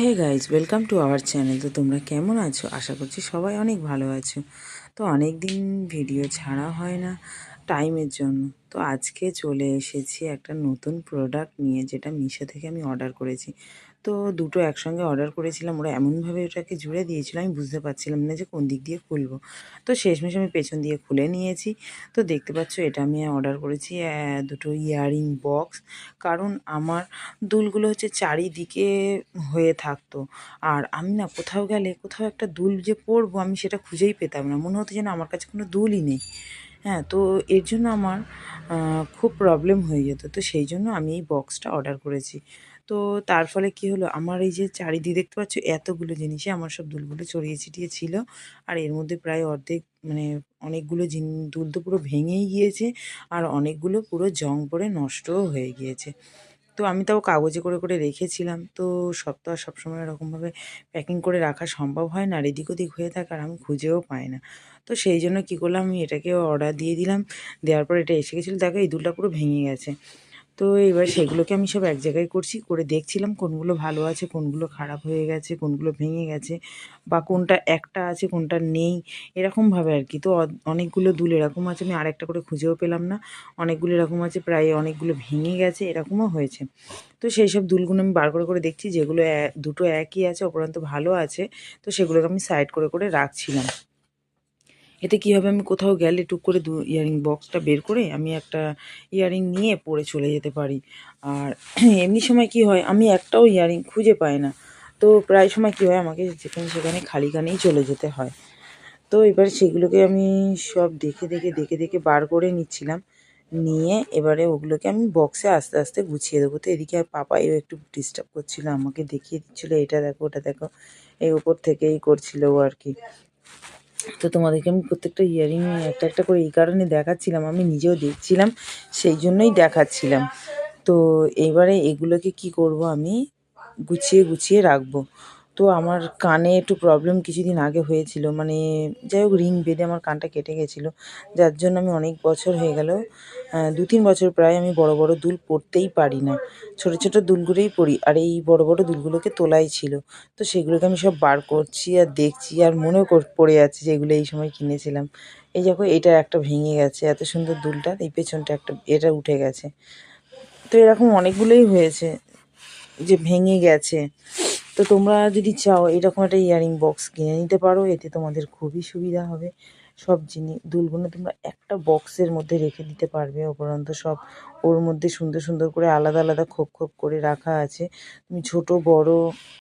Hey guys, welcome to our channel. তো তোমরা কেমন আছো? আশা করছি সবাই অনেক ভালো আছো। তো অনেক দিন ভিডিও ছাড়া হয় না টাইমের জন্য। তো আজকে চলে এসেছি একটা নতুন প্রোডাক্ট নিয়ে, যেটা মিশো থেকে আমি অর্ডার করেছি। তো দুটো একসঙ্গে অর্ডার করেছিলাম, ওরা এমনভাবে ওটাকে জুড়ে দিয়েছিল আমি বুঝতে পারছিলাম না যে কোন দিক দিয়ে খুলবো। তো শেষমেশ আমি পেছন দিয়ে খুলে নিয়েছি। তো দেখতে পাচ্ছ, এটা আমি অর্ডার করেছি দুটো ইয়াররিং বক্স। কারণ আমার দুলগুলো হচ্ছে চারিদিকে হয়ে থাকতো। আর আমি না কোথাও গেলে কোথাও একটা দুল যে পরবো আমি সেটা খুঁজেই পেতাম না, মনে হতো যেন আমার কাছে কোনো দুলই নেই। হ্যাঁ, তো এর জন্য আমার খুব প্রবলেম হয়ে যেত। তো সেই জন্য আমি এই বক্সটা অর্ডার করেছি। তো তার ফলে কী হলো, আমার এই যে চারিদিকে দেখতে পাচ্ছ এতগুলো জিনিসে আমার সব দুলগুলো ছড়িয়ে ছিটিয়ে ছিল। আর এর মধ্যে প্রায় অর্ধেক মানে অনেকগুলো দুল তো পুরো ভেঙেই গিয়েছে, আর অনেকগুলো পুরো জং পড়ে নষ্টও হয়ে গিয়েছে। তো আমি তাও কাগজে করে করে রেখেছিলাম। তো সব তো আর সবসময় এরকমভাবে প্যাকিং করে রাখা সম্ভব হয় না, আর এদিক ওদিক হয়ে থাকে আর আমি খুঁজেও পাই না। তো সেই জন্য কী করলাম, আমি এটাকে অর্ডার দিয়ে দিলাম। দেওয়ার পর এটা এসে গেছিলো, দেখো এই দুলটা পুরো ভেঙে গেছে। তো এবার সেগুলোকে আমি সব এক জায়গায় করছি, করে দেখছিলাম কোনগুলো ভালো আছে, কোনগুলো খারাপ হয়ে গেছে, কোনগুলো ভেঙে গেছে, বা কোনটা একটা আছে কোনটা নেই, এরকমভাবে আর কি। তো অনেকগুলো দুল এরকম আছে, আমি আরেকটা করে খুঁজেও পেলাম না। অনেকগুলো এরকম আছে, প্রায় অনেকগুলো ভেঙে গেছে, এরকমও হয়েছে। তো সেই সব দুলগুলো আমি বার করে করে দেখছি, যেগুলো দুটো একই আছে, অপরন্ত ভালো আছে, তো সেগুলোকে আমি সাইড করে করে রাখছিলাম। এতে কী হবে, আমি কোথাও গেলে টুক করে ইয়াররিং বক্সটা বের করে আমি একটা ইয়াররিং নিয়ে পরে চলে যেতে পারি। আর এমনি সময় কি হয়, আমি একটাও ইয়াররিং খুঁজে পাই না। তো প্রায় সময় কী হয়, আমাকে যেখানে সেখানে খালি কানেই চলে যেতে হয়। তো এবার সেগুলোকে আমি সব দেখে দেখে দেখে দেখে বার করে নিচ্ছিলাম। নিয়ে এবারে ওগুলোকে আমি বক্সে আস্তে আস্তে গুছিয়ে দেবো। তো এদিকে আর পাপাইও একটু ডিস্টার্ব করছিল, আমাকে দেখিয়ে দিচ্ছিলো এটা দেখো ওটা দেখো, এই উপর থেকেই করছিল ও আর কি। তো তোমাদেরকে আমি প্রত্যেকটা ইয়াররিং একটা একটা করে এই কারণে দেখাচ্ছিলাম, আমি নিজেও দেখছিলাম, সেই জন্যই দেখাচ্ছিলাম। তো এইবারে এগুলোকে কি করব, আমি গুছিয়ে গুছিয়ে রাখবো। তো আমার কানে একটু প্রবলেম কিছুদিন আগে হয়েছিল, মানে যাই হোক রিং বেঁধে আমার কানটা কেটে গেছিলো, যার জন্য আমি অনেক বছর হয়ে গেল, 2-3 বছর প্রায় আমি বড় বড় দুল পরতেই পারি না। ছোট ছোট দুলগুলোই পরি, আর এই বড় বড় দুলগুলোকে তোলাই ছিল। তো সেগুলোকে আমি সব বার করছি আর দেখছি, আর মনেও পড়ে যাচ্ছে যে এগুলো এই সময় কিনেছিলাম। এই দেখো এটা একটা ভেঙে গেছে, এত সুন্দর দুলটার এই পেছনটা একটা এটা উঠে গেছে। তো এরকম অনেকগুলোই হয়েছে যে ভেঙে গেছে। তো তোমরা যদি চাও এরকম একটা ইয়াররিং বক্স কিনে নিতে পারো, এতে তোমাদের খুবই সুবিধা হবে। সব দুলগুলো তোমরা একটা বক্সের মধ্যে রেখে দিতে পারবে, উপরন্ত সব ওর মধ্যে সুন্দর সুন্দর করে আলাদা আলাদা খোপ খোপ করে রাখা আছে। তুমি ছোট বড়